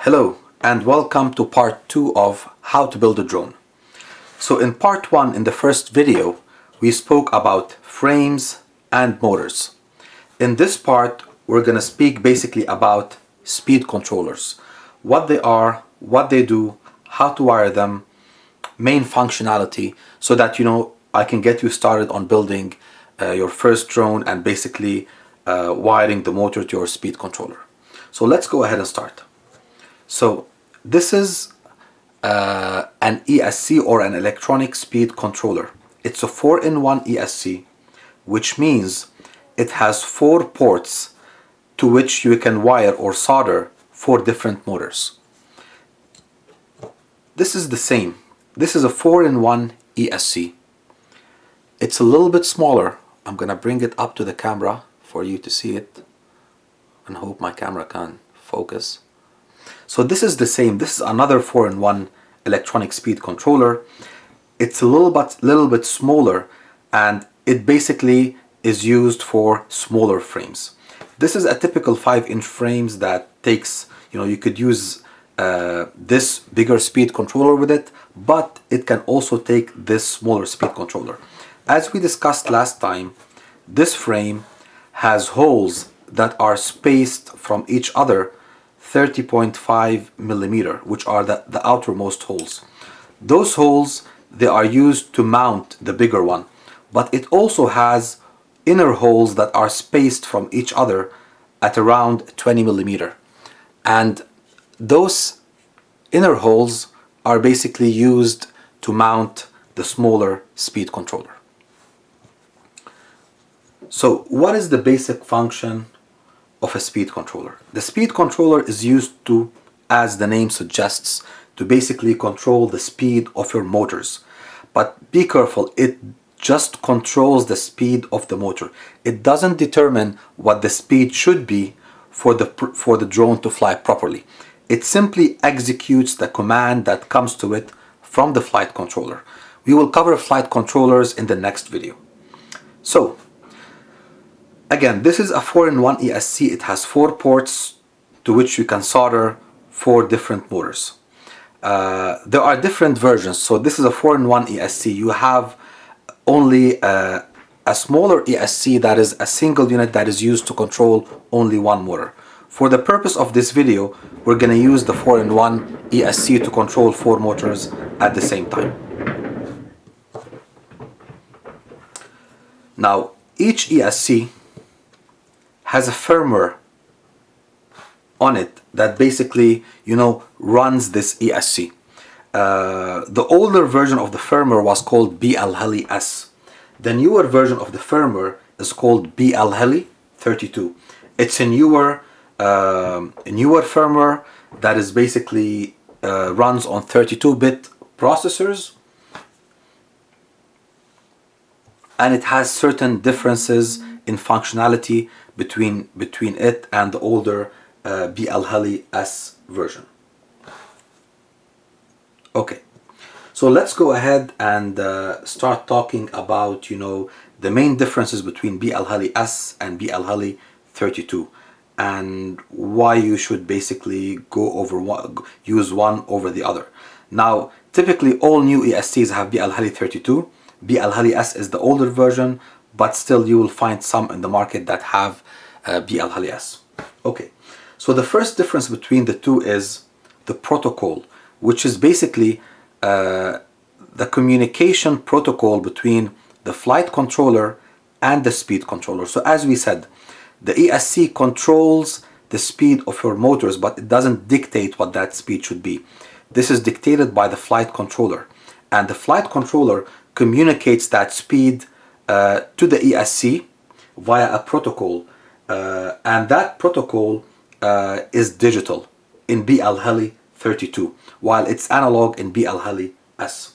Hello and welcome to part 2 of how to build a drone. So in part 1, in the first video, we spoke about frames and motors. In this part, we're going to speak basically about speed controllers, what they are, what they do, how to wire them, main functionality, so that I can get you started on building your first drone and basically wiring the motor to your speed controller. So let's go ahead and start. So this is an ESC, or an electronic speed controller. It's a 4-in-1 ESC, which means it has 4 ports to which you can wire or solder 4 different motors. This is the same. This is a 4-in-1 ESC. It's a little bit smaller. I'm gonna bring it up to the camera for you to see it and hope my camera can focus. So this is the same. This is another 4-in-1 electronic speed controller. It's a little bit smaller, and it basically is used for smaller frames. This is a typical 5-inch frames that takes, you could use this bigger speed controller with it, but it can also take this smaller speed controller. As we discussed last time, this frame has holes that are spaced from each other 30.5 millimeter, which are the outermost holes. Those holes, they are used to mount the bigger one, but it also has inner holes that are spaced from each other at around 20 millimeter. And those inner holes are basically used to mount the smaller speed controller. So what is the basic function of a speed controller? The speed controller is used to, as the name suggests, to basically control the speed of your motors. But be careful, it just controls the speed of the motor. It doesn't determine what the speed should be for the drone to fly properly. It simply executes the command that comes to it from the flight controller. We will cover flight controllers in the next video. So again, this is a 4-in-1 ESC. It has 4 ports to which you can solder 4 different motors. There are different versions. So this is a 4-in-1 ESC. You have only a smaller ESC that is a single unit that is used to control only one motor. For the purpose of this video, we're going to use the 4-in-1 ESC to control 4 motors at the same time. Now, each ESC has a firmware on it that basically, runs this ESC. The older version of the firmware was called BL-Heli-S. The newer version of the firmware is called BL-Heli-32. It's a newer firmware that is basically runs on 32-bit processors, and it has certain differences in functionality between it and the older BL-Heli-S version. Okay, so let's go ahead and start talking about the main differences between BL-Heli-S and BL-Heli-32, and why you should basically use one over the other. Now, typically all new ESCs have BL-Heli-32. BL-Heli-S is the older version, but still you will find some in the market that have BL-Heli-S. Okay, so the first difference between the two is the protocol, which is basically the communication protocol between the flight controller and the speed controller. So as we said, the ESC controls the speed of your motors, but it doesn't dictate what that speed should be. This is dictated by the flight controller, and the flight controller communicates that speed to the ESC via a protocol, and that protocol is digital in BL-Heli-32, while it's analog in BL-Heli-S.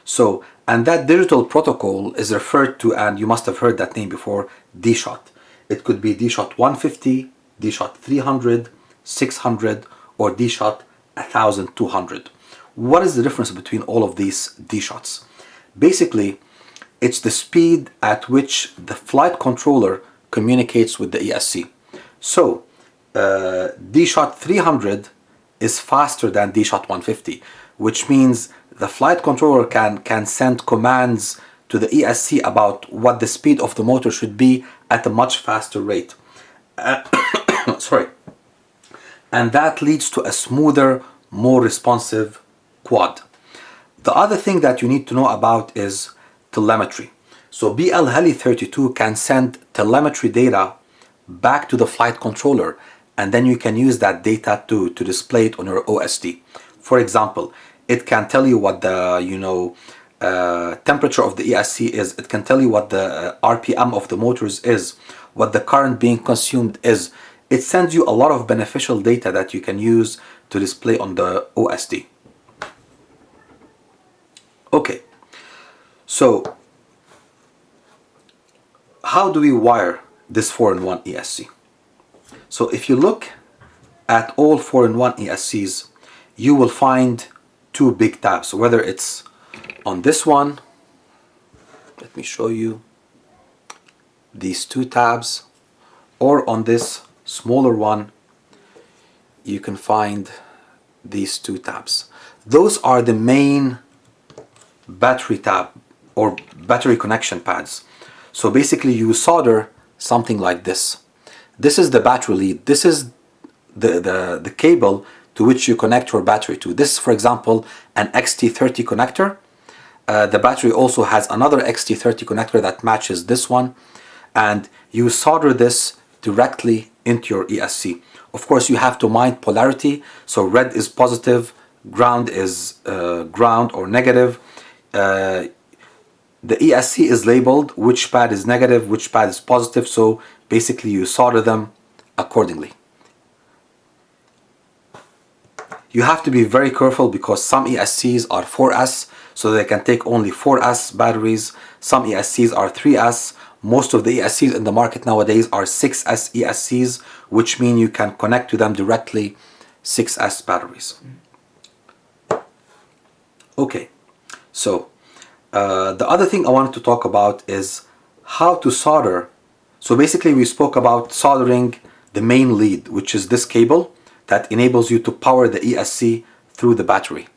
So, and that digital protocol is referred to, and you must have heard that name before, D-Shot. It could be D-Shot 150, D-Shot 300, 600, or D-Shot 1200. What is the difference between all of these D-Shots? Basically, it's the speed at which the flight controller communicates with the ESC. So, D-Shot 300 is faster than DShot 150, which means the flight controller can send commands to the ESC about what the speed of the motor should be at a much faster rate. Sorry. And that leads to a smoother, more responsive quad. The other thing that you need to know about is telemetry. So BL Heli 32 can send telemetry data back to the flight controller, and then you can use that data to display it on your OSD. For example, it can tell you what the temperature of the ESC is. It can tell you what the RPM of the motors is, what the current being consumed is. It sends you a lot of beneficial data that you can use to display on the OSD. Okay, so how do we wire this 4-in-1 ESC? So if you look at all 4-in-1 ESCs, you will find two big tabs, whether it's on this one, let me show you these two tabs, or on this smaller one, you can find these two tabs. Those are the main battery tab or battery connection pads. So basically you solder something like this. This is the battery lead. This is the cable to which you connect your battery to. This is, for example, an XT30 connector. The battery also has another XT30 connector that matches this one, and you solder this directly into your ESC. Of course, you have to mind polarity, so red is positive, ground is ground or negative. The ESC is labeled which pad is negative, which pad is positive, so basically you solder them accordingly. You have to be very careful because some ESCs are 4S, so they can take only 4S batteries. Some ESCs are 3S. Most of the ESCs in the market nowadays are 6S ESCs, which mean you can connect to them directly 6S batteries. Okay, so the other thing I wanted to talk about is how to solder. So basically we spoke about soldering the main lead, which is this cable that enables you to power the ESC through the battery.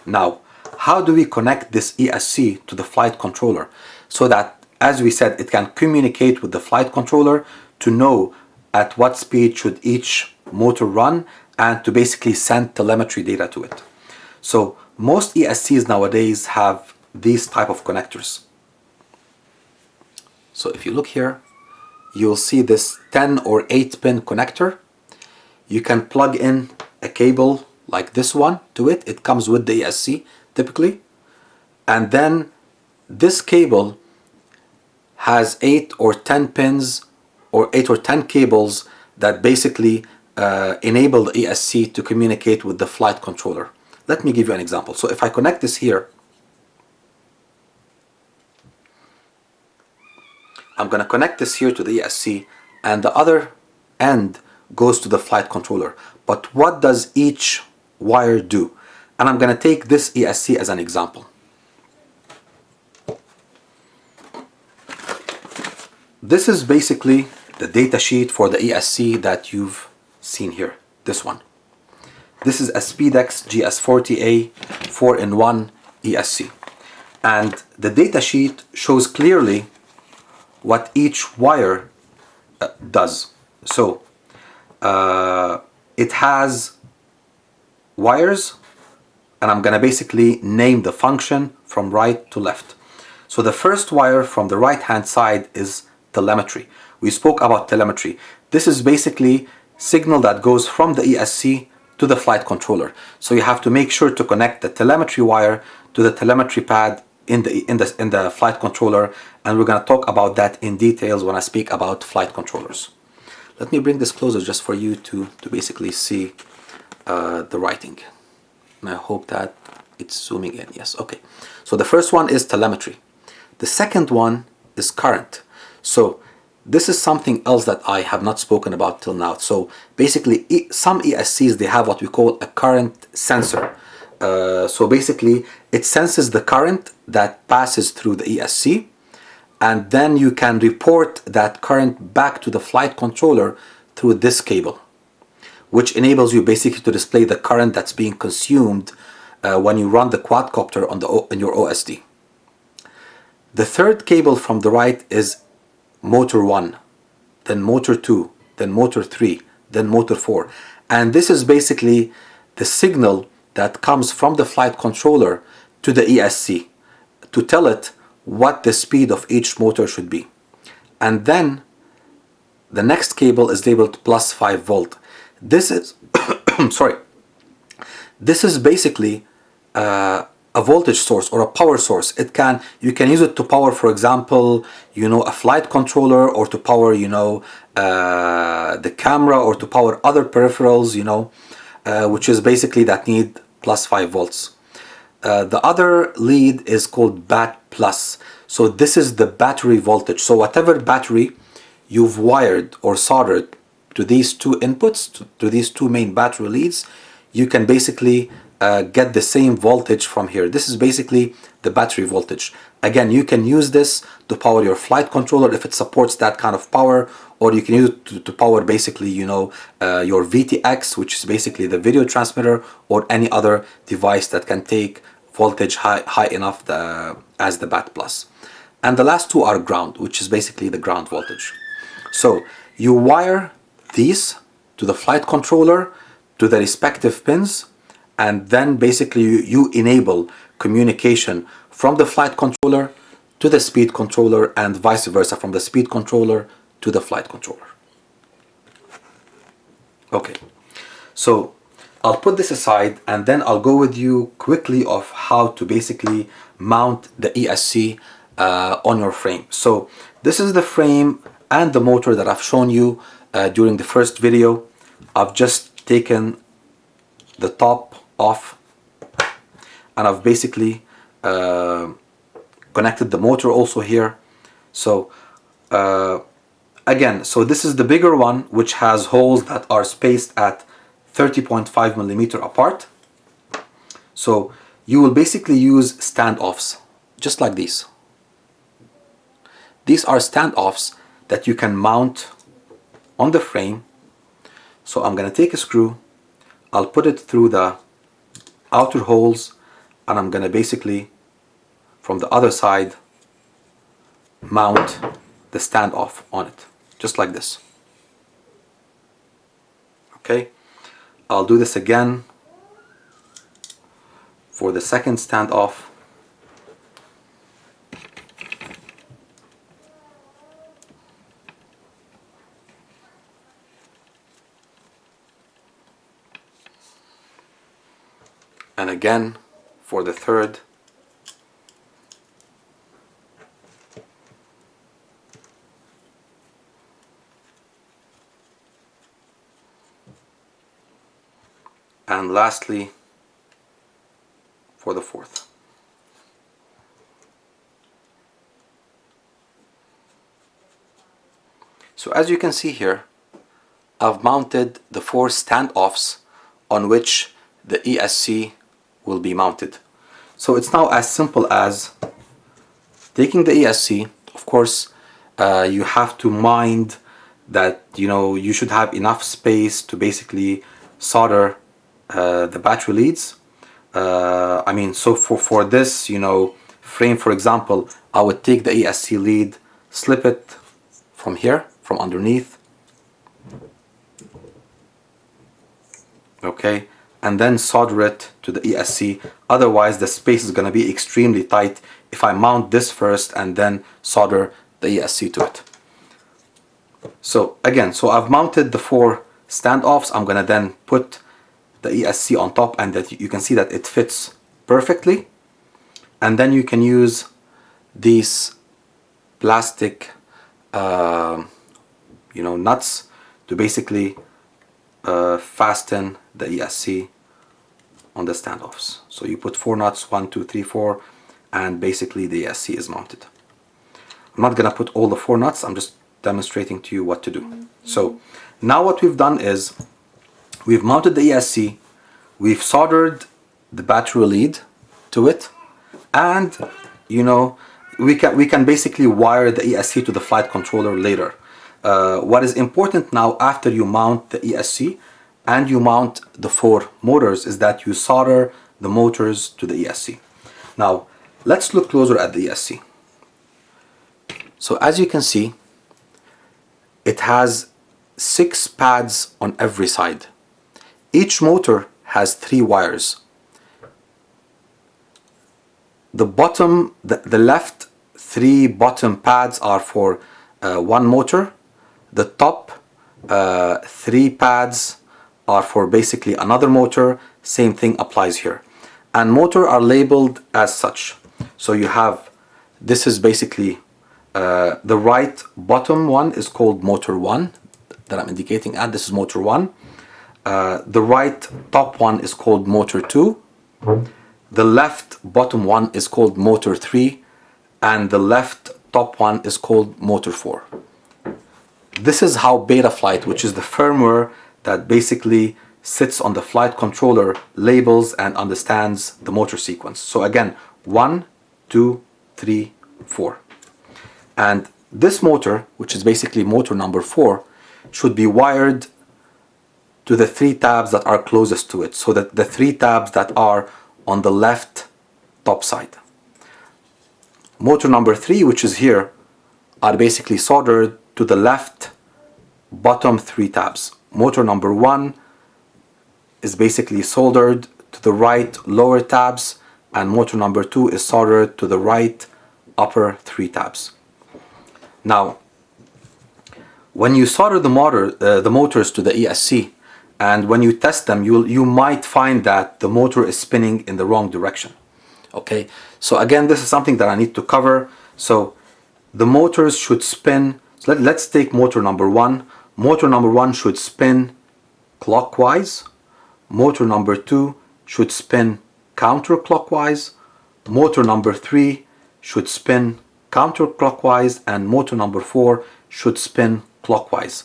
Now, how do we connect this ESC to the flight controller so that, as we said, it can communicate with the flight controller to know at what speed should each motor run and to basically send telemetry data to it? So most ESCs nowadays have these type of connectors. So if you look here, you'll see this 10 or 8 pin connector. You can plug in a cable like this one to it. It comes with the ESC typically. And then this cable has 8 or 10 pins or 8 or 10 cables that basically enable the ESC to communicate with the flight controller. Let me give you an example. So if I connect this here, I'm going to connect this here to the ESC, and the other end goes to the flight controller. But what does each wire do? And I'm going to take this ESC as an example. This is basically the data sheet for the ESC that you've seen here, this one. This is a Speedex GS40A 4-in-1 ESC. And the data sheet shows clearly what each wire does. So it has wires, and I'm going to basically name the function from right to left. So the first wire from the right hand side is telemetry. We spoke about telemetry. This is basically signal that goes from the ESC to the flight controller. So you have to make sure to connect the telemetry wire to the telemetry pad in the flight controller, and we're going to talk about that in details when I speak about flight controllers. Let me bring this closer just for you to basically see the writing. And I hope that it's zooming in. Yes, okay. So the first one is telemetry. The second one is current. So this is something else that I have not spoken about till now. So basically some ESCs, they have what we call a current sensor. So basically it senses the current that passes through the ESC, and then you can report that current back to the flight controller through this cable, which enables you basically to display the current that's being consumed when you run the quadcopter on your OSD. The third cable from the right is motor 1, then motor 2, then motor 3, then motor 4. And this is basically the signal that comes from the flight controller to the ESC to tell it what the speed of each motor should be. And then the next cable is labeled plus 5 volt. This is sorry. This is basically a voltage source or a power source. You can use it to power, for example, a flight controller, or to power, the camera, or to power other peripherals, which is basically that need plus 5 volts. The other lead is called BAT plus. So this is the battery voltage. So whatever battery you've wired or soldered to these two inputs, to these two main battery leads, you can basically get the same voltage from here. This is basically the battery voltage. Again, you can use this to power your flight controller if it supports that kind of power, or you can use it to power basically, your VTX, which is basically the video transmitter, or any other device that can take voltage high enough as the BAT plus. And the last two are ground, which is basically the ground voltage. So you wire these to the flight controller, to the respective pins, and then basically you enable communication from the flight controller to the speed controller, and vice versa, from the speed controller to the flight controller. Okay, so I'll put this aside, and then I'll go with you quickly of how to basically mount the ESC on your frame. So this is the frame and the motor that I've shown you during the first video. I've just taken the top off, and I've basically connected the motor also here. So again, so this is the bigger one, which has holes that are spaced at 30.5 millimeter apart. So you will basically use standoffs just like these. These are standoffs that you can mount on the frame. So I'm gonna take a screw, I'll put it through the outer holes, and I'm gonna basically from the other side mount the standoff on it, just like this. Okay, I'll do this again for the second standoff. And again for the third. And lastly for the fourth. So as you can see here, I've mounted the 4 standoffs on which the ESC will be mounted. So it's now as simple as taking the ESC. Of course, you have to mind that you should have enough space to basically solder the battery leads. I mean, so for this frame, for example, I would take the ESC lead, slip it from here, from underneath, okay, and then solder it to the ESC. Otherwise the space is going to be extremely tight if I mount this first and then solder the ESC to it. So again, so I've mounted the 4 standoffs. I'm going to then put the ESC on top, and that you can see that it fits perfectly. And then you can use these plastic nuts to basically fasten the ESC on the standoffs. So you put 4 nuts, 1, 2, 3, 4, and basically the ESC is mounted. I'm not gonna put all the 4 nuts, I'm just demonstrating to you what to do. So now what we've done is we've mounted the ESC, we've soldered the battery lead to it, and we can basically wire the ESC to the flight controller later. What is important now, after you mount the ESC, and you mount the 4 motors is that you solder the motors to the ESC. Now, let's look closer at the ESC. So as you can see, it has 6 pads on every side. Each motor has 3 wires. The left 3 bottom pads are for one motor. The top 3 pads are for basically another motor. Same thing applies here. And motor are labeled as such. So you have, this is basically the right bottom one is called motor 1 that I'm indicating at. This is motor 1. The right top one is called motor 2. The left bottom one is called motor 3. And the left top one is called motor 4. This is how Betaflight, which is the firmware that basically sits on the flight controller, labels and understands the motor sequence. So again, 1, 2, 3, 4. And this motor, which is basically motor number 4, should be wired to the 3 tabs that are closest to it. So that the 3 tabs that are on the left top side. Motor number 3, which is here, are basically soldered to the left bottom 3 tabs. Motor number 1 is basically soldered to the right lower tabs, and motor number 2 is soldered to the right upper 3 tabs. Now, when you solder the motors to the ESC, and when you test them, you might find that the motor is spinning in the wrong direction. Okay, so again, this is something that I need to cover. So the motors should spin. So let's take motor number 1. Motor number 1 should spin clockwise. Motor number 2 should spin counterclockwise. Motor number 3 should spin counterclockwise, and motor number 4 should spin clockwise.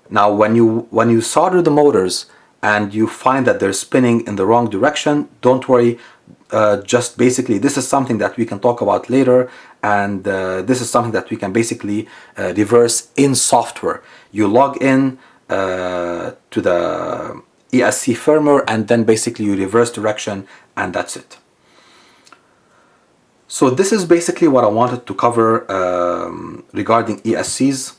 Now, when you solder the motors and you find that they're spinning in the wrong direction, don't worry. Just basically, this is something that we can talk about later, and this is something that we can basically reverse in software. You log in to the ESC firmware, and then basically you reverse direction, and that's it. So this is basically what I wanted to cover regarding ESCs.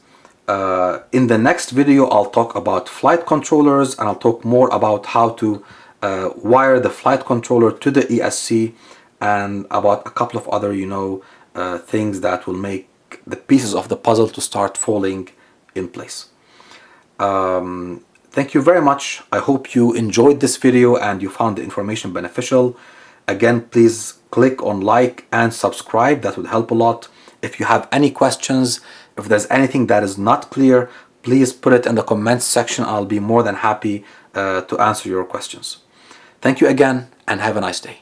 In the next video, I'll talk about flight controllers, and I'll talk more about how to wire the flight controller to the ESC, and about a couple of other, things that will make the pieces of the puzzle to start falling in place. Thank you very much. I hope you enjoyed this video and you found the information beneficial. Again, please click on like and subscribe. That would help a lot. If you have any questions, if there's anything that is not clear, please put it in the comments section. I'll be more than happy to answer your questions. Thank you again, and have a nice day.